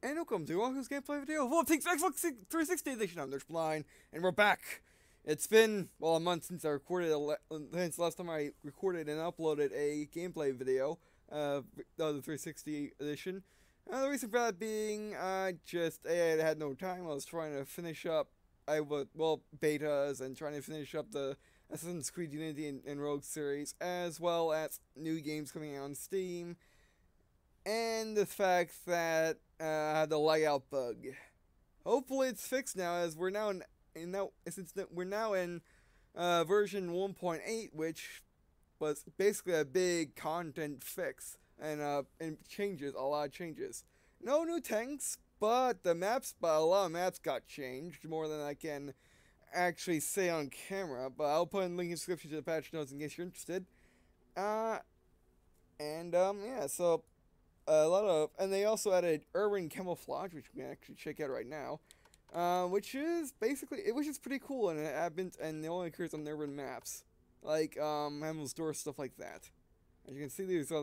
And welcome to Walker's gameplay video of Xbox 360 edition. I'm Nurse Blind, and we're back. It's been, well, a month since I recorded, since last time I recorded and uploaded a gameplay video of the 360 edition. The reason for that being, I had no time. I was trying to finish up, betas and trying to finish up the Assassin's Creed Unity and Rogue series, as well as new games coming out on Steam. And the fact that I had the layout bug. Hopefully it's fixed now, as we're now in version 1.8, which was basically a big content fix and changes, a lot of changes. No new tanks, but a lot of maps got changed, more than I can actually say on camera. But I'll put a link in the description to the patch notes in case you're interested. Yeah, so. And they also added urban camouflage, which we can actually check out right now, which is pretty cool, and it only occurs on urban maps, like Hamel's Door, stuff like that. As you can see, these are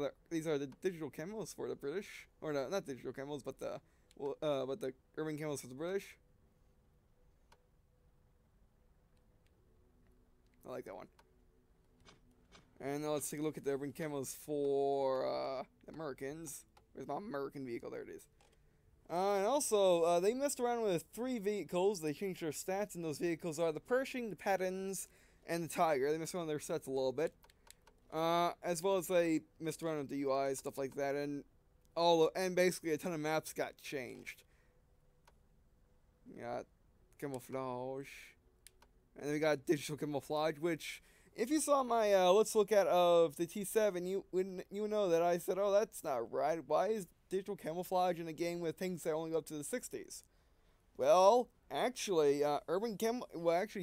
the digital camos for the British, or no, not digital camos, but the urban camos for the British. I like that one. And now let's take a look at the urban camos for the Americans. Where's my American vehicle? There it is. And also, they messed around with 3 vehicles. They changed their stats, and those vehicles are the Pershing, the Pattons, and the Tiger. They messed around with their stats a little bit. As well as they messed around with the UI, stuff like that, and basically a ton of maps got changed. We got camouflage. And then we got digital camouflage, which, if you saw my let's look at of the T7, you know that I said, oh, that's not right. Why is digital camouflage in a game with things that only go up to the 60s? Well, actually,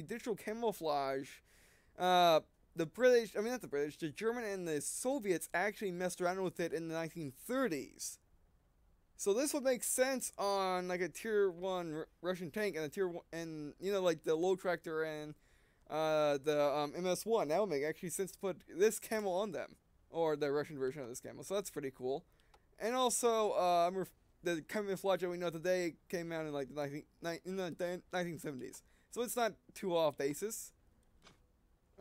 digital camouflage, the German and the Soviets actually messed around with it in the 1930s. So this would make sense on like a tier 1 Russian tank and a tier 1, and like the low tractor and the MS-1. That would make actually sense to put this camo on them, or the Russian version of this camo. So that's pretty cool. And also, the camouflage that we know today came out in like the 1970s. So it's not too off basis.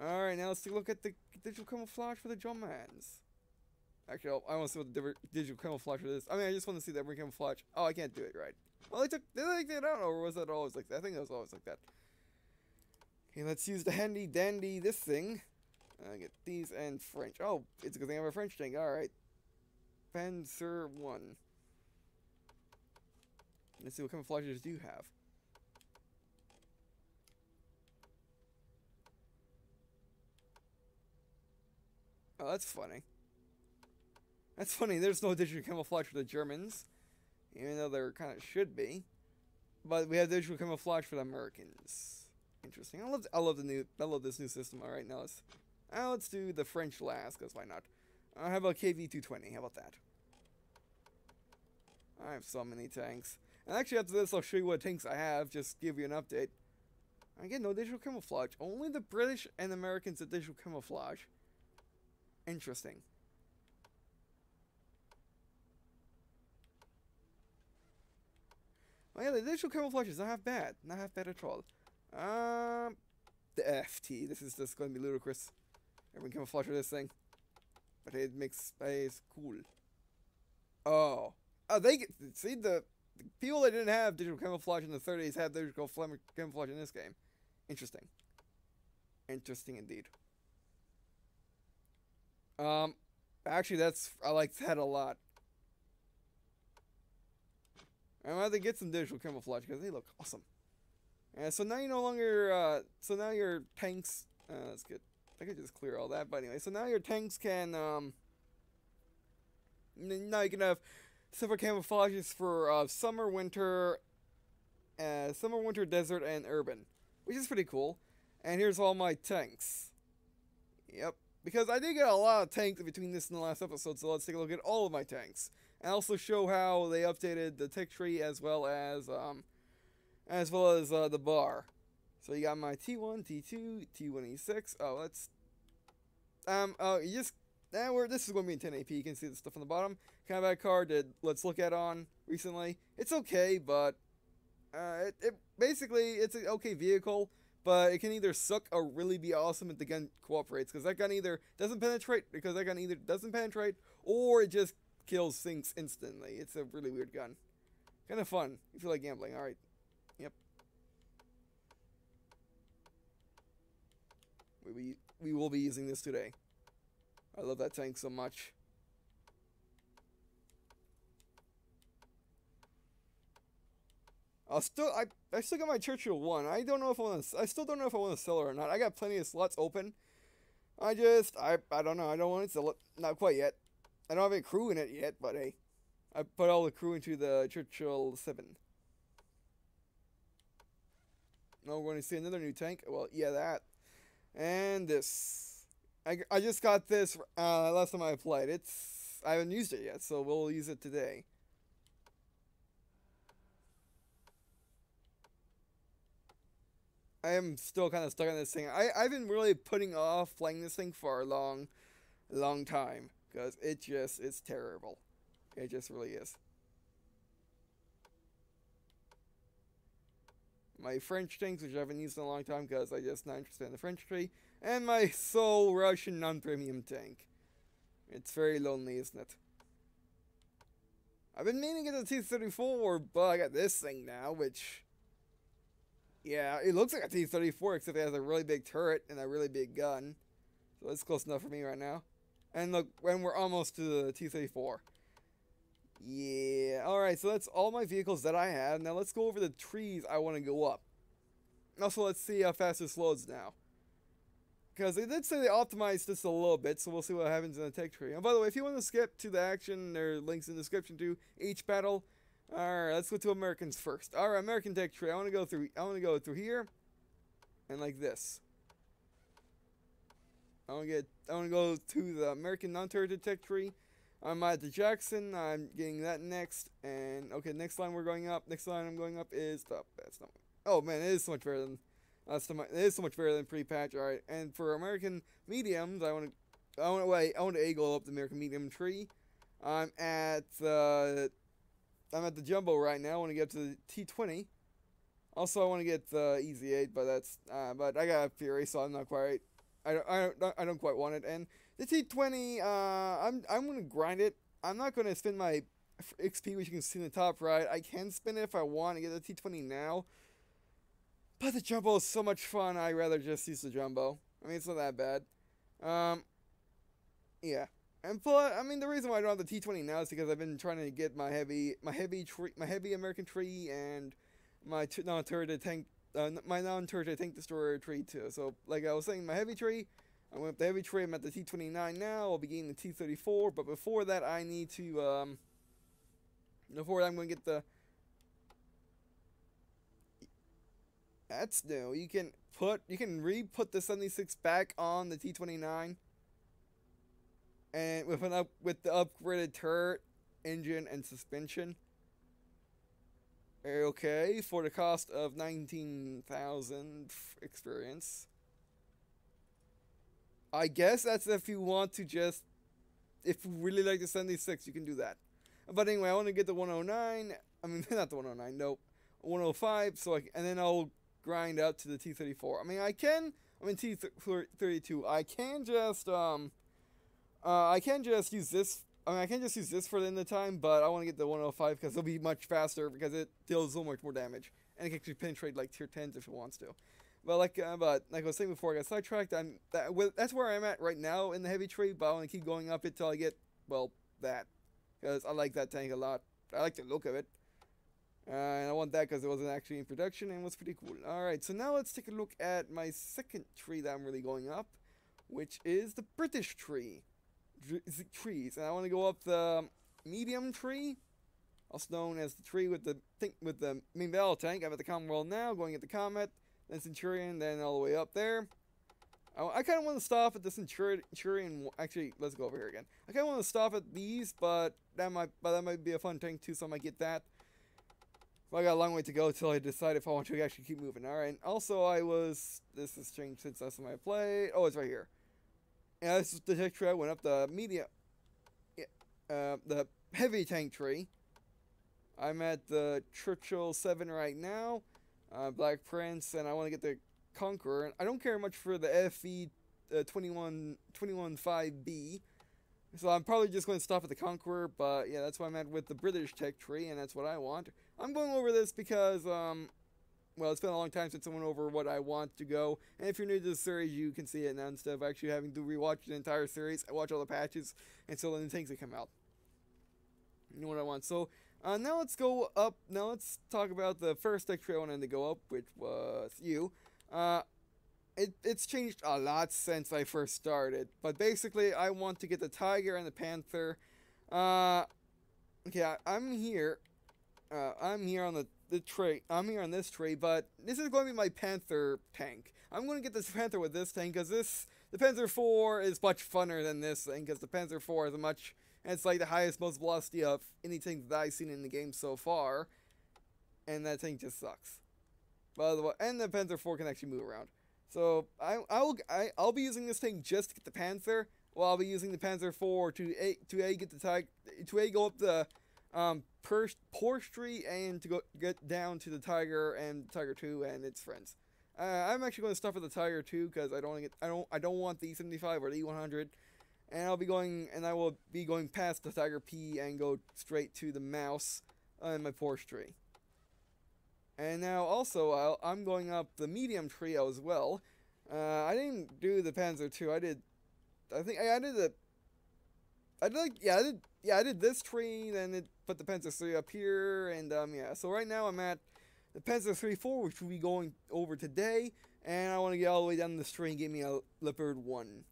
All right, now let's take a look at the digital camouflage for the Germans. Actually, I want to see what the digital camouflage for this. I just want to see the every camouflage. Oh, I can't do it right. Well, did they take it out, or was that always like that? I think it was always like that. Okay, let's use the handy dandy this thing. Get these and French. Oh, it's a good thing I have a French tank. Alright. Panzer 1. Let's see what camouflages do you have. Oh, that's funny. That's funny, there's no digital camouflage for the Germans, even though there kind of should be. But we have digital camouflage for the Americans. Interesting. I love this new system. All right, now let's do the French last, because why not? How about KV-220? How about that? I have so many tanks. And actually, after this, I'll show you what tanks I have. Just give you an update. Again, no digital camouflage. Only the British and Americans have digital camouflage. Interesting. Oh yeah, the digital camouflage is not half bad. Not half bad at all. The FT. This is just going to be ludicrous. Everyone camouflage for this thing. But it makes space cool. Oh, see, the people that didn't have digital camouflage in the 30s have digital camouflage in this game. Interesting. Interesting indeed. Actually, I like that a lot. I'm gonna have to get some digital camouflage because they look awesome. So now you no longer, so now your tanks, that's good. I could just clear all that, but anyway, so now your tanks can, now you can have separate camouflages for, summer, winter, desert, and urban, which is pretty cool. And here's all my tanks. Yep. Because I did get a lot of tanks between this and the last episode, so let's take a look at all of my tanks. And also show how they updated the tech tree as well as the bar. So you got my T1, T2, T1E6. Oh, let's this is going to be in 1080p. You can see the stuff on the bottom. Combat card that let's look at on. recently. It's okay, but basically it's an okay vehicle, but it can either suck or really be awesome if the gun cooperates. Because that gun either doesn't penetrate, or it just kills things instantly. It's a really weird gun. Kind of fun. You feel like gambling. All right. Yep. We will be using this today. I love that tank so much. I still got my Churchill 1. I still don't know if I want to sell it or not. I got plenty of slots open. I don't know. I don't want to sell it. Not quite yet. I don't have any crew in it yet, but hey. I put all the crew into the Churchill 7. Now we're going to see another new tank. Well, yeah, that. And this. I just got this last time I played. I haven't used it yet, so we'll use it today. I am still kind of stuck on this thing. I've been really putting off playing this thing for a long time. Because it's terrible. It just really is. My French tanks, which I haven't used in a long time because I just not interested in the French tree. And my sole Russian non-premium tank. It's very lonely, isn't it? I've been meaning to get the T-34, but I got this thing now, which... Yeah, it looks like a T-34, except it has a really big turret and a really big gun. So it's close enough for me right now. And look, when we're almost to the T-34. Yeah, alright, so that's all my vehicles that I have. Now let's go over the trees I want to go up. Also, let's see how fast this loads now. Because they did say they optimized this a little bit, so we'll see what happens in the tech tree. And by the way, if you want to skip to the action, there are links in the description to each battle. Alright, let's go to Americans first. Alright, American tech tree. I want to go through here. And like this. I want to go to the American non-turreted tech tree. I'm at the Jackson. I'm getting that next. And okay, next line we're going up. Next line I'm going up is that's not. Oh man, it is so much better than it is so much better than pre-patch. All right, and for American mediums, I want to go up the American medium tree. I'm at the jumbo right now. I want to get to the T20. Also, I want to get the Easy 8, but I got a Fury, so I'm not quite. I don't quite want it. And the T20, I'm gonna grind it. I'm not gonna spend my XP, which you can see in the top right. I can spin it if I want to get the T20 now. But the jumbo is so much fun. I'd rather just use the jumbo. I mean, it's not that bad. Yeah. And plus, I mean, the reason why I don't have the T20 now is because I've been trying to get my heavy American tree and my non-turreted tank destroyer tree too. So, like I was saying, my heavy tree. I went up the heavy tree. I'm at the T29 now. I'll be getting the T34. But before that, I need to before that, I'm going to get the. That's new. You can re-put the 76 back on the T29. And with the upgraded turret, engine, and suspension. Okay, for the cost of 19,000 experience. I guess that's if you want to if you really like the 76, you can do that. But anyway, I want to get the 109. I mean, not the 109. Nope, 105. And then I'll grind out to the T34. I mean, T32. I can just use this. I mean, I can just use this for the end of the time, but I want to get the 105 because it'll be much faster because it deals so much more damage. And it can actually penetrate like tier 10s if it wants to. But like I was saying before, I got sidetracked. That's where I'm at right now in the heavy tree, but I want to keep going up until I get, well, that. Because I like that tank a lot. I like the look of it. And I want that because it wasn't actually in production and was pretty cool. Alright, so now let's take a look at my second tree that I'm really going up, which is the British tree. Trees, and I want to go up the medium tree, also known as the tree with the main battle tank. I'm at the Commonwealth now, going at the Comet, then Centurion, then all the way up there. I kind of want to stop at the Centurion. Actually, let's go over here again. I kind of want to stop at these, but that might be a fun tank too, so I might get that. Well, I got a long way to go till I decide if I want to actually keep moving. All right. Also, this has changed since last time I played. Oh, it's right here. Yeah, this is the tech tree. I went up the the heavy tank tree. I'm at the Churchill 7 right now, Black Prince, and I want to get the Conqueror. I don't care much for the FE 21.5B, so I'm probably just going to stop at the Conqueror, but yeah, that's why I'm at with the British tech tree, and that's what I want. I'm going over this because, well, it's been a long time since I went over what I want to go, and if you're new to the series, you can see it now instead of actually having to rewatch the entire series. I watch all the patches until the new things that come out. You know what I want. So, now let's go up. Now let's talk about the first tech tree I wanted to go up, which was you. It's changed a lot since I first started, but basically I want to get the Tiger and the Panther. Okay, I'm here. I'm here on the tray. I'm here on this tray, but this is going to be my Panther tank. I'm going to get this Panther with this tank because the Panther 4 is much funner than this thing because the Panther 4 is a much, and it's like the highest, most velocity of anything that I've seen in the game so far, and that tank just sucks. By the way, and the Panther 4 can actually move around. So I'll be using this tank just to get the Panther. Well, I'll be using the Panther 4 to get the Tiger, to go up the Porsche tree and to get down to the Tiger and Tiger 2 and its friends. I'm actually going to stop at the Tiger 2 because I don't want the E75 or the E100, and I will be going past the Tiger P and go straight to the mouse in my Porsche tree. And now also I'm going up the medium trio as well. I didn't do the Panzer 2. I did this tree, then it put the Panzer 3 up here, and yeah. So right now I'm at the Panzer 3-4, which we'll be going over today, and I want to get all the way down the tree and get me a Leopard 1.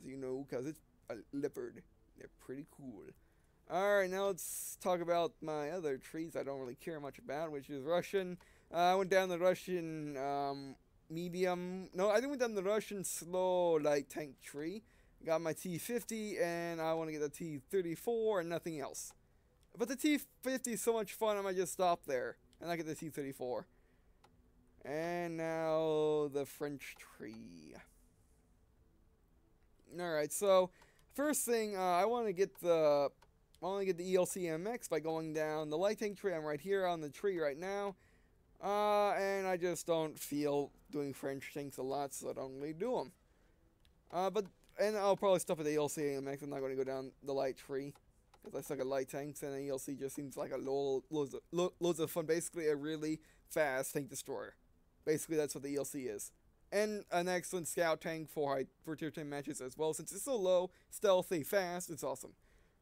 Because it's a Leopard. They're pretty cool. Alright, now let's talk about my other trees I don't really care much about, which is Russian. I went down the Russian medium. No, I went down the Russian slow light tank tree. Got my T50, and I want to get the T34 and nothing else. But the T50 is so much fun, I might just stop there and I get the T34. And now the French tree. Alright, so first thing, I want to get the ELC MX by going down the light tank tree. I'm right here on the tree right now. And I just don't feel doing French tanks a lot, so I don't really do them. And I'll probably stop at the ELC MX. I'm not going to go down the light tree because I suck at light tanks, and the ELC just seems like loads of fun. Basically, a really fast tank destroyer. Basically, that's what the ELC is. And an excellent scout tank for tier 10 matches as well. Since it's so low, stealthy, fast, it's awesome.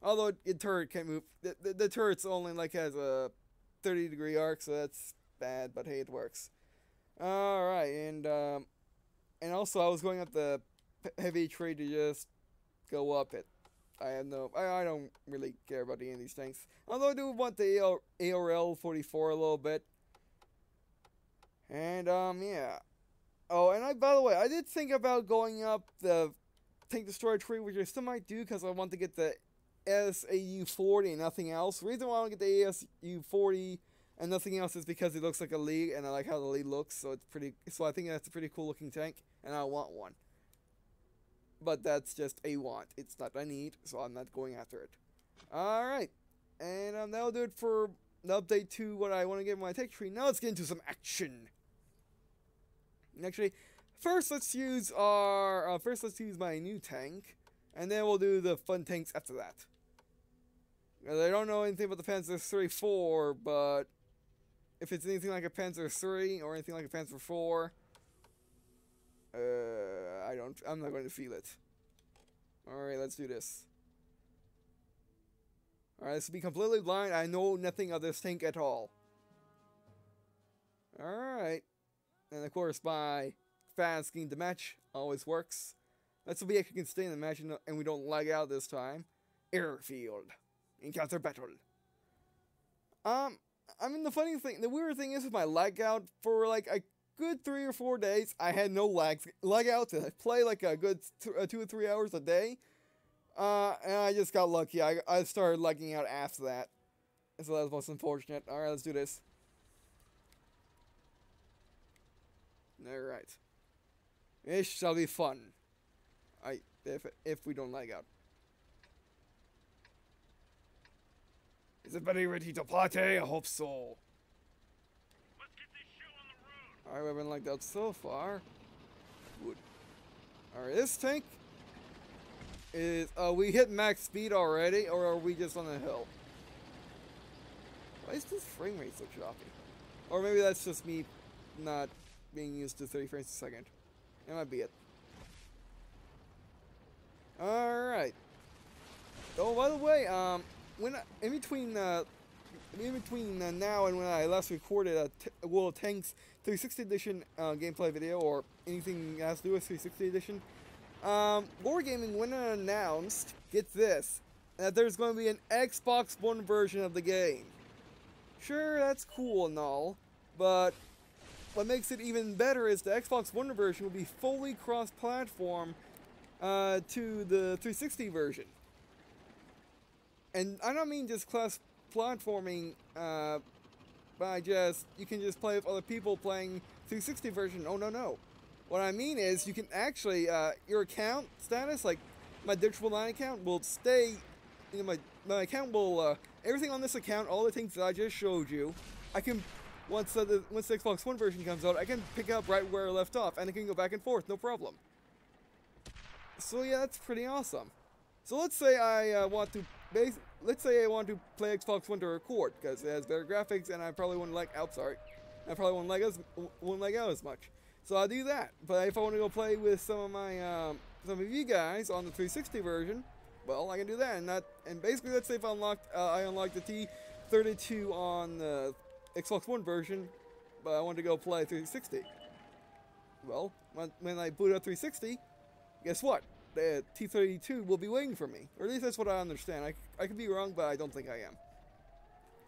Although the turret can't move. The turret's only like has a 30-degree arc, so that's bad, but hey, it works. Alright, and also I was going up the heavy tree to just go up it. I don't really care about any of these tanks. Although I do want the ARL 44 a little bit. And yeah. Oh, and by the way, I did think about going up the tank destroyer tree, which I still might do because I want to get the SAU-40 and nothing else. The reason why I want to get the ASU-40 and nothing else is because it looks like a Lee, and I like how the Lee looks, so I think that's a pretty cool looking tank, and I want one. But that's just a want. It's not a need, so I'm not going after it. Alright, and that'll do it for the update to what I want to get in my tech tree. Now let's get into some action. Actually, first let's use my new tank, and then we'll do the fun tanks after that. I don't know anything about the Panzer 3-4, but if it's anything like a Panzer 3 or anything like a Panzer 4, I'm not going to feel it. Alright, let's do this. Alright, let's be completely blind. I know nothing of this tank at all. Alright. And of course, my fast game to match always works. Let's be actually can stay in the match and we don't lag out this time. Airfield. Encounter battle. I mean, the weird thing is with my lag out for like a good 3 or 4 days, I had no lag out. I play like a good 2 or 3 hours a day. And I just got lucky. I started lagging out after that. So that was most unfortunate. Alright, let's do this. Alright. It shall be fun. If we don't lag out. Is everybody ready to party? I hope so. Let's get this show on the road. Alright, we've been like that so far. Good. Alright, this tank is, we hit max speed already, or are we just on a hill? Why is this frame rate so choppy? Or maybe that's just me not being used to 30 frames a second. That might be it. Alright. Oh, by the way, when in between now and when I last recorded a World of Tanks 360 Edition gameplay video, or anything that has to do with 360 Edition, Wargaming went and announced, get this, that there's going to be an Xbox One version of the game. Sure, that's cool and all, but what makes it even better is the Xbox One version will be fully cross-platform to the 360 version. And I don't mean just cross-platforming by you can just play with other people playing 360 version. Oh, no. What I mean is you can actually, your account status, like my Digital 9 account, will stay, you know, my account will, everything on this account, all the things that I just showed you, I can, once the Xbox One version comes out, I can pick up right where I left off, and I can go back and forth, no problem. So yeah, that's pretty awesome. So let's say I want to play Xbox One to record, because it has better graphics, and I probably wouldn't like, I probably wouldn't like out as much. So I'll do that. But if I want to go play with some of you guys on the 360 version, well, I can do that. And basically, let's say if I unlock the T23 on the Xbox One version, but I want to go play 360. Well, when I boot up 360, guess what? The T32 will be waiting for me. Or at least that's what I understand. I could be wrong, but I don't think I am.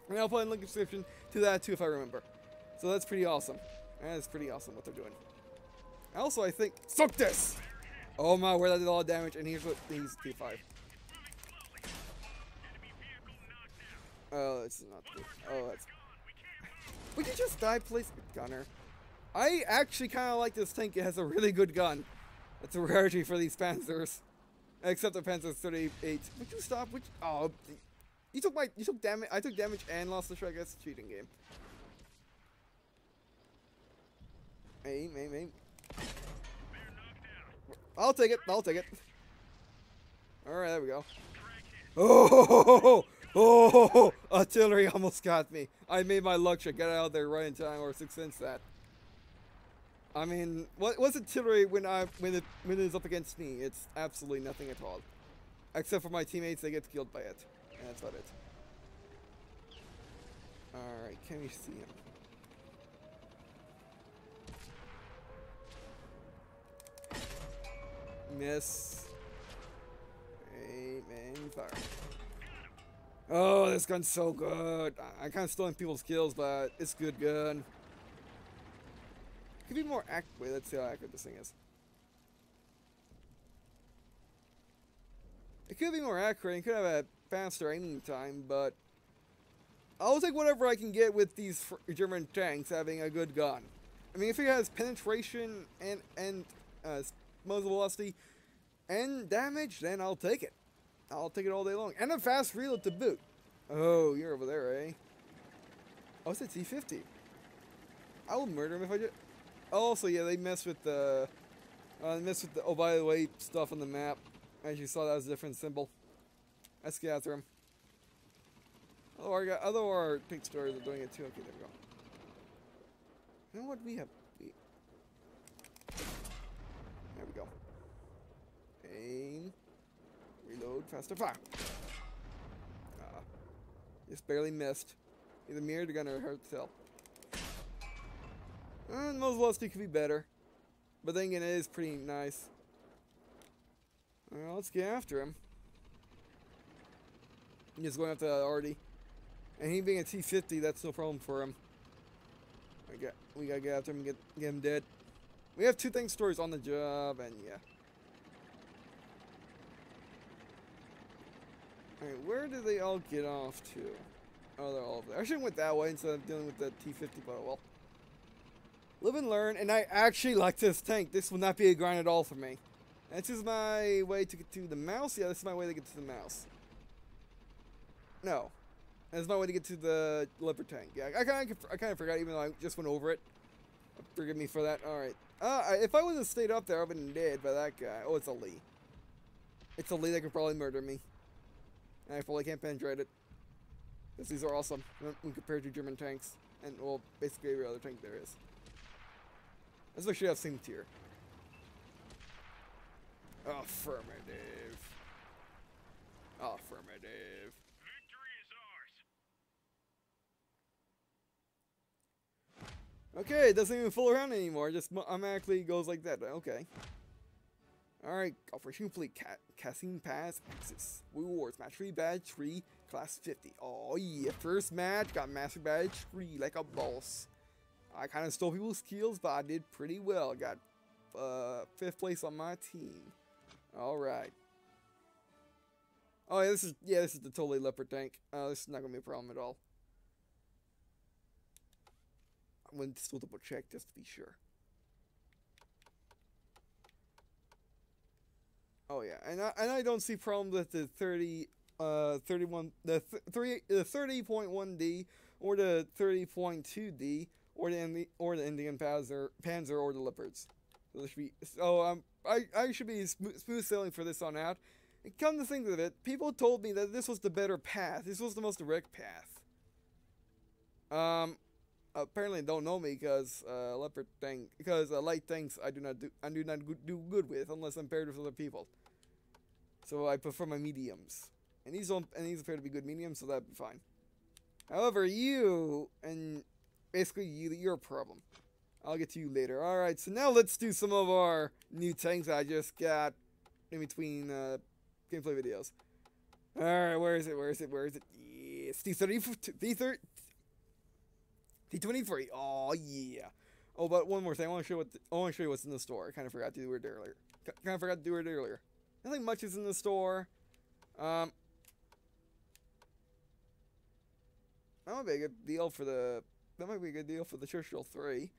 And I'll put a link in the description to that too if I remember. So that's pretty awesome. That is pretty awesome what they're doing. Also, I think... Suck this! Oh my, where that did all the damage, and he's T5. Oh, that's not good. Oh, that's... Would you just die, please? Gunner. I actually kind of like this tank. It has a really good gun. That's a rarity for these Panzers. Except the Panzer 38. Would you stop? Oh, you took damage. I took damage and lost the strike. That's a cheating game. Aim. I'll take it. Alright, there we go. Oh, artillery almost got me. I made my luck shot. Get out of there right in time, or 6 cents that. I mean, what's artillery when it's up against me? It's absolutely nothing at all. Except for my teammates, they get killed by it. And that's about it. Alright, can we see him? Miss. Aim, fire. Oh, this gun's so good. I'm kind of stealing people's kills, but it's good gun. Could be more accurate. Wait, let's see how accurate this thing is. It could be more accurate. It could have a faster aiming time, but I'll take whatever I can get with these German tanks having a good gun. I mean, if it has penetration and muzzle velocity and damage, then I'll take it. I'll take it all day long. And a fast reload to boot. Oh, you're over there, eh? Oh, it's a T50. I will murder him if I do. Also, yeah, they messed with the oh, by the way, stuff on the map. As you saw, that was a different symbol. Let's get after him. Other our pink stories are doing it too. Okay, there we go. You know what we have? There we go. Aim. Reload. Faster fire. Just barely missed. Either me or the gunner, hard to tell. Muzzle velocity could be better. But then again, it is pretty nice. Well, let's get after him. He's going after Artie. And he being a T50, that's no problem for him. We gotta get after him and get him dead. We have 2 tank stories on the job, and yeah. Alright, where did they all get off to? Oh, they're all over there. I should have went that way instead of dealing with the T50, but well. Live and learn, and I actually like this tank. This will not be a grind at all for me. This is my way to get to the mouse. Yeah, this is my way to get to the mouse. No. That's my way to get to the leopard tank. Yeah, I kind of forgot, even though I just went over it. Forgive me for that. All right. If I would have stayed up there, I would have been dead by that guy. Oh, it's a Lee. It's a Lee that could probably murder me. And I probably can't penetrate it. Because these are awesome when compared to German tanks. And, well, basically every other tank there is. Especially have same tier. Affirmative. Affirmative. Victory is ours. Okay, it doesn't even fool around anymore. It just automatically goes like that. Okay. Alright, Operation Complete. Casting Pass Access. Rewards. Match 3, Badge 3, Class 50. Oh yeah, first match, got Master Badge 3 like a boss. I kind of stole people's kills, but I did pretty well. Got 5th place on my team. Alright. Oh yeah, this is the totally leopard tank. This is not gonna be a problem at all. I'm gonna still double check just to be sure. Oh yeah, and I don't see problems with the 30.1D or the 30.2D or the Indian Panzer or the Leopards. So I should be smooth sailing for this on out. And come to think of it, people told me that this was the better path. This was the most direct path. Apparently they don't know me because light tanks I do not do good with unless I'm paired with other people. So I prefer my mediums, and these appear to be good mediums, so that'd be fine. However, you're a problem. I'll get to you later. All right, so now let's do some of our new tanks I just got in between gameplay videos. All right, where is it? Yes, T23. Oh yeah. Oh, but one more thing. I want to show you what's in the store. I kind of forgot to do it earlier. Nothing much is in the store. That might be a good deal for the Churchill 3.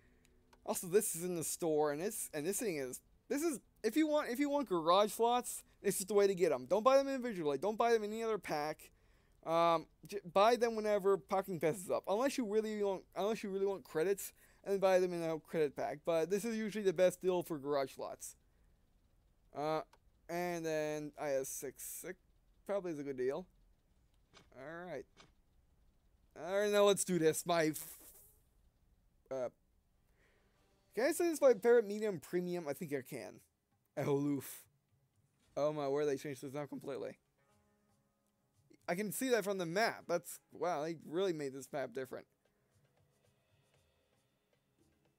Also, this is in the store, and this thing is if you want garage slots, this is the way to get them. Don't buy them individually. Don't buy them in any other pack. Buy them whenever packing passes up, unless you really want credits, and then buy them in a credit pack. But this is usually the best deal for garage slots. And then IS-6 probably is a good deal. All right, now let's do this. Can I say this is my favorite medium premium? I think I can. Eholoof. Oh my word, they changed this now completely. I can see that from the map. Wow, they really made this map different.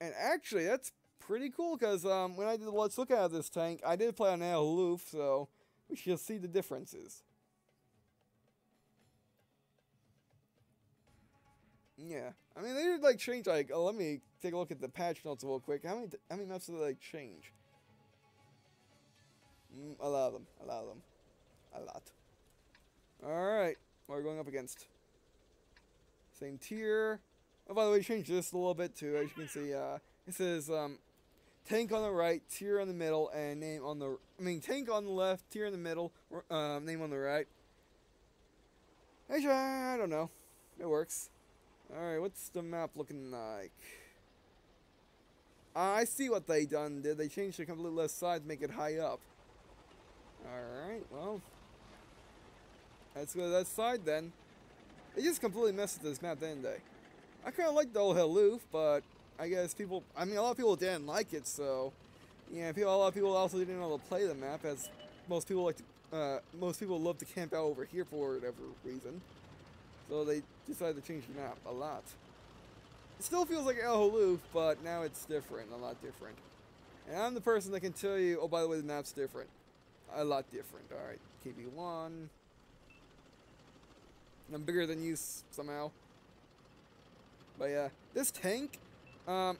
And actually, that's pretty cool, because when I did Let's Look at this tank, I did play on Eholoof, so we shall see the differences. Yeah, I mean, they did change let me take a look at the patch notes real quick. How many maps did they change? A lot of them. A lot. Alright, what are we going up against? Same tier. Oh, by the way, changed this a little bit too. As you can see, it says tank on the right, tier in the middle, and name on the. Tank on the left, tier in the middle, name on the right. Actually, I don't know. It works. Alright, what's the map looking like? I see what they did. They changed the complete left side to make it high up. Alright, well. Let's go to that side then. They just completely messed with this map, didn't they? I kind of like the old Eholoof, but I guess a lot of people didn't like it, so yeah, a lot of people also didn't know how to play the map, as most people love to camp out over here for whatever reason. So they decided to change the map a lot. It still feels like Eholoof, but now it's different, a lot different. And I'm the person that can tell you, oh, by the way, the map's different. A lot different. Alright, KB1. I'm bigger than you somehow. But yeah, this tank, don't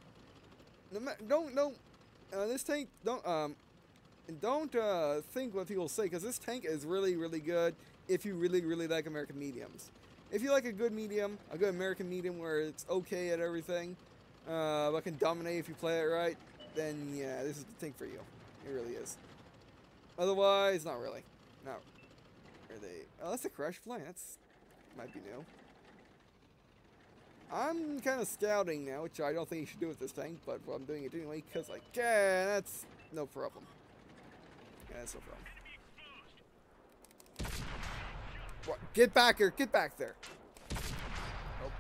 think what people say, because this tank is really, really good if you really, really like American mediums. If you like a good medium, a good American medium where it's okay at everything, but can dominate if you play it right, then yeah, this is the tank for you. It really is. Otherwise, not really. No. Are they? Oh, that's a crash plane. Might be new. I'm kind of scouting now, which I don't think you should do with this tank, but I'm doing it anyway because I can. That's no problem. Yeah, that's no problem. What? Get back here! Get back there! Oh.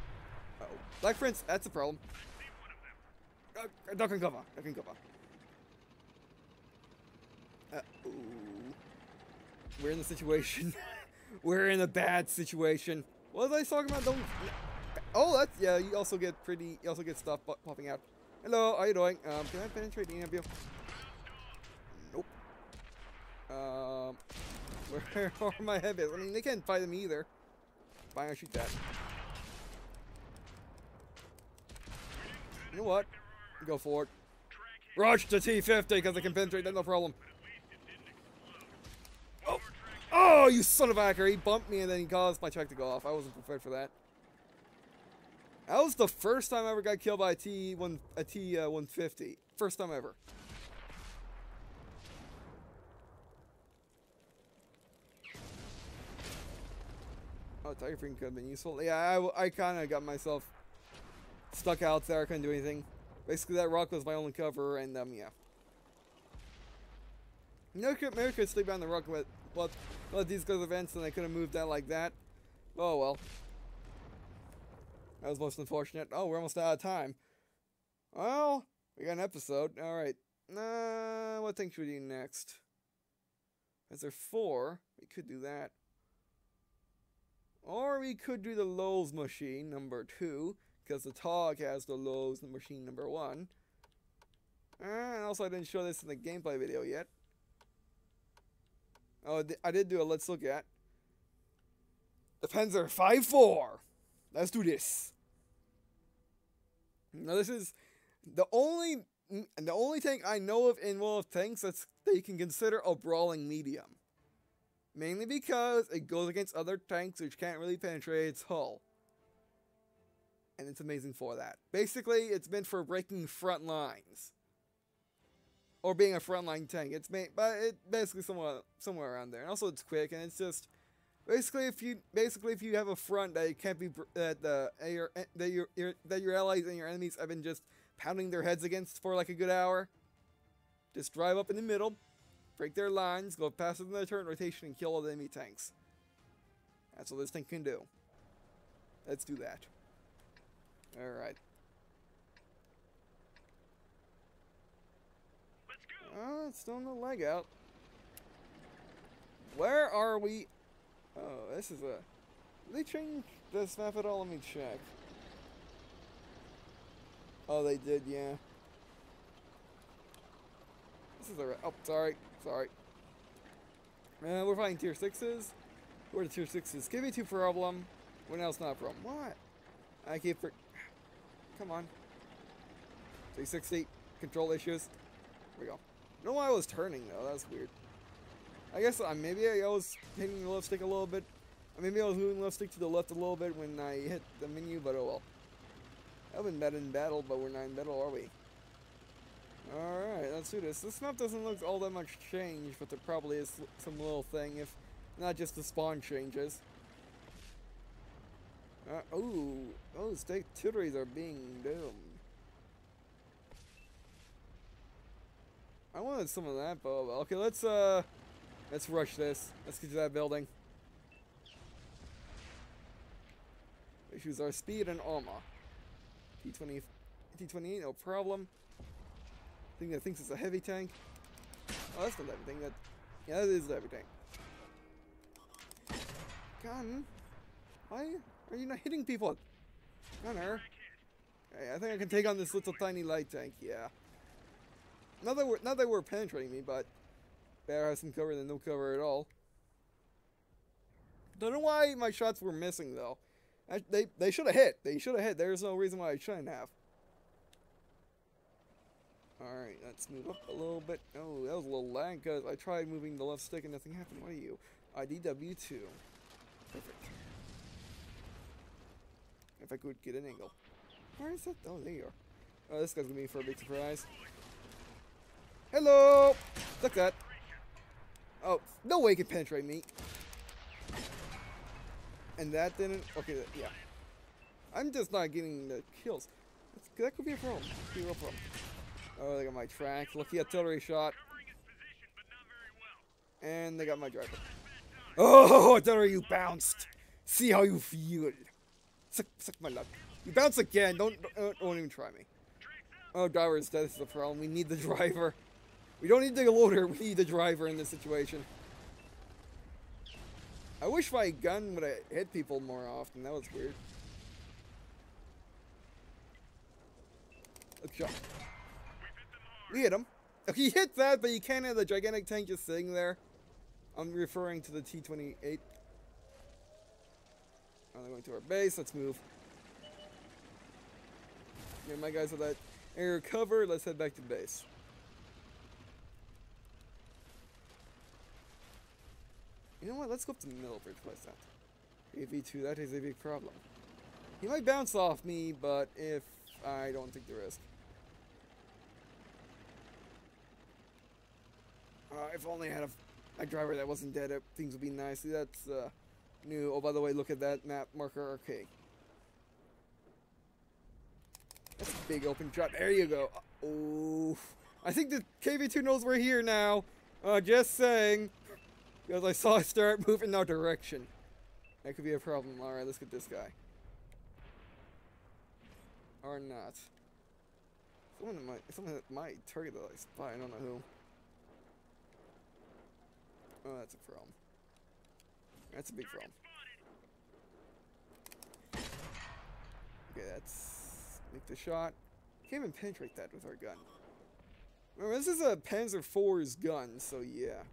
Uh-oh. Black Prince, that's a problem. Duck and cover. Duck and cover. Uh-oh. We're in the situation. We're in a bad situation. What was I talking about? Don't... Oh, that's... Yeah, you also get stuff popping out. Hello, how you doing? Can I penetrate any of you? Nope. Where are my heavies? I mean, they can't fight them either. Fine, I'll shoot that. You know what? Go for it. Rush to T50 because I can penetrate that, no problem. Oh! Oh, you son of a hacker! He bumped me and then he caused my check to go off. I wasn't prepared for that. That was the first time I ever got killed by a T150. First time ever. Oh, Tiger Freaking could have been useful. Yeah, I kind of got myself stuck out there. I couldn't do anything. Basically, that rock was my only cover, and yeah. Maybe I could stay behind the rock with these guys events, and I could have moved out like that. Oh well. That was most unfortunate. Oh, we're almost out of time. Well, we got an episode. All right. What thing should we do next? Is there 4? We could do that. Or we could do the Lowe's machine, number 2. Because the Tog has the Lowe's machine, number 1. And also, I didn't show this in the gameplay video yet. Oh, I did do a let's look at. The Panzer 5-4. Let's do this. Now, this is the only tank I know of in World of Tanks that you can consider a brawling medium. Mainly because it goes against other tanks which can't really penetrate its hull. And it's amazing for that. Basically, it's meant for breaking front lines. Or being a frontline tank. It's made, but it basically somewhere around there. And also it's quick, and it's just basically if you have a front that it can't be that your allies and your enemies have been just pounding their heads against for like a good hour, just drive up in the middle, break their lines, go past them in their turret rotation, and kill all the enemy tanks. That's what this thing can do. Let's do that. Alright. Oh, it's still no leg out. Where are we? Oh, this is a... Did they change this map at all? Let me check. Oh, they did, yeah. This is a... Oh, sorry. Sorry. We're fighting tier 6s. We're the tier 6s. Give me 2 problem. When else not a problem? What? I keep... Come on. 360. Control issues. Here we go. I don't know why I was turning, though. That was weird. I guess maybe I was hitting the left stick a little bit. Maybe I was moving the left stick to the left a little bit when I hit the menu, but oh well. I've been bad in battle, but we're not in battle, are we? Alright, let's do this. This map doesn't look all that much changed, but there probably is some little thing, if not just the spawn changes. Those T23s are being doomed. I wanted some of that, but okay, let's rush this. Let's get to that building. Issues our speed and armor. T28, no problem. Thing that thinks it's a heavy tank. Oh, that's not everything. Yeah, that is a heavy tank. Gun? Why are you not hitting people? Gunner. Hey, I think I can take on this little tiny light tank. Yeah. Not that they were penetrating me, but better have some cover than no cover at all. Don't know why my shots were missing though. They should have hit. They should have hit. There's no reason why I shouldn't have. Alright, let's move up a little bit. Oh, that was a little lag because I tried moving the left stick and nothing happened. What are you? IDW2. Perfect. If I could get an angle. Where is that? Oh, there you are. Oh, this guy's gonna be for a big surprise. Hello! Look that. Oh, no way he can penetrate me. And that didn't... Okay, yeah. I'm just not getting the kills. That could be a problem. Could be a real problem. Oh, they got my track. Lucky artillery shot. Covering his position, but not very well. And they got my driver. Oh, artillery, you bounced. See how you feel. Suck my luck. You bounce again. Don't even try me. Oh, driver is dead. This is the problem. We need the driver. We don't need the loader. We need the driver in this situation. I wish my gun would have hit people more often. That was weird. Look, shot. We hit him. He hit that, but you can't have the gigantic tank just sitting there. I'm referring to the T23. Oh, they're going to our base. Let's move. Yeah, my guys with that air cover. Let's head back to base. You know what? Let's go up to the middle bridge place that. AV2, that is a big problem. He might bounce off me, but if I don't take the risk. If only I had a driver that wasn't dead, things would be nice. See, that's new. Oh, by the way, look at that map marker. Okay. That's a big open shot. There you go. Oh, I think the KV2 knows we're here now. Just saying. Because I saw it start moving in our direction. That could be a problem. Alright, let's get this guy. Or not. Someone that might target that I spy. I don't know who. Oh, that's a problem. That's a big problem. Okay, let's make the shot. Can't even penetrate that with our gun. Remember, this is a Panzer IV's gun, so yeah.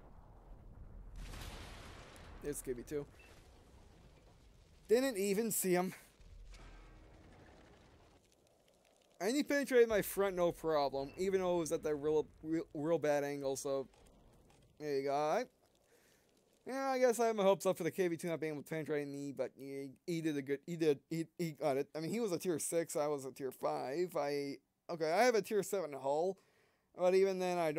There's KB2. Didn't even see him. And he penetrated my front, no problem. Even though it was at that real bad angle, so there you go. Yeah, I guess I have my hopes up for the KV2 not being able to penetrate me, but he did a good. He got it. I mean, he was a tier 6. I was a tier 5. I have a tier 7 hull, but even then I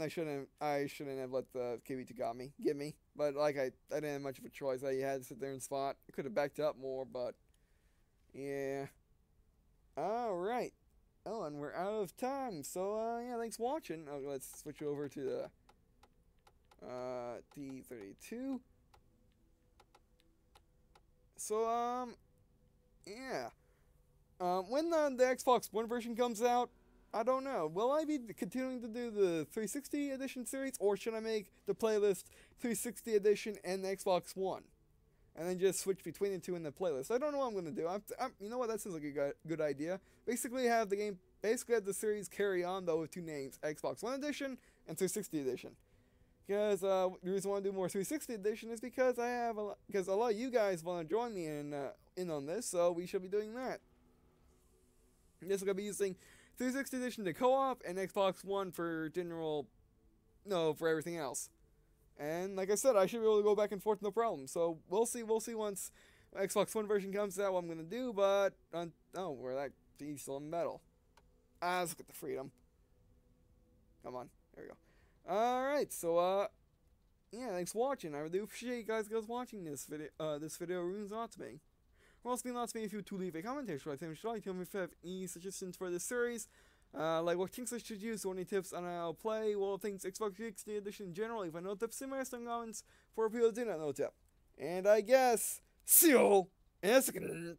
shouldn't have let the KV2 get me. But like I didn't have much of a choice. I had to sit there and spot. I could have backed up more, but yeah. All right. Oh, and we're out of time. So yeah, thanks for watching. Let's switch over to the T23. So yeah. When the Xbox One version comes out, I don't know. Will I be continuing to do the 360 edition series, or should I make the playlist 360 edition and the Xbox One, and then just switch between the two in the playlist? I don't know what I'm gonna do. You know what? That sounds like a good idea. Basically, have the series carry on though with two names: Xbox One edition and 360 edition. Because the reason I want to do more 360 edition is because because a lot of you guys want to join me in on this, so we should be doing that. This is gonna be using 360 edition to co-op and Xbox One for for everything else. And like I said, I should be able to go back and forth no problem. So we'll see once Xbox One version comes out what I'm gonna do. But we're that diesel and metal. Let's look at the freedom. Come on, there we go. All right, so yeah, thanks for watching. I really appreciate you guys watching this video. This video means a lot to me. It also means a lot to me if you to leave a comment. Tell me if you have any suggestions for this series. Like what things I should use, or any tips on how to play, well, things Xbox 360 edition in general. If I know tips, send me some comments for people who do not know tip. And I guess, see you in a second.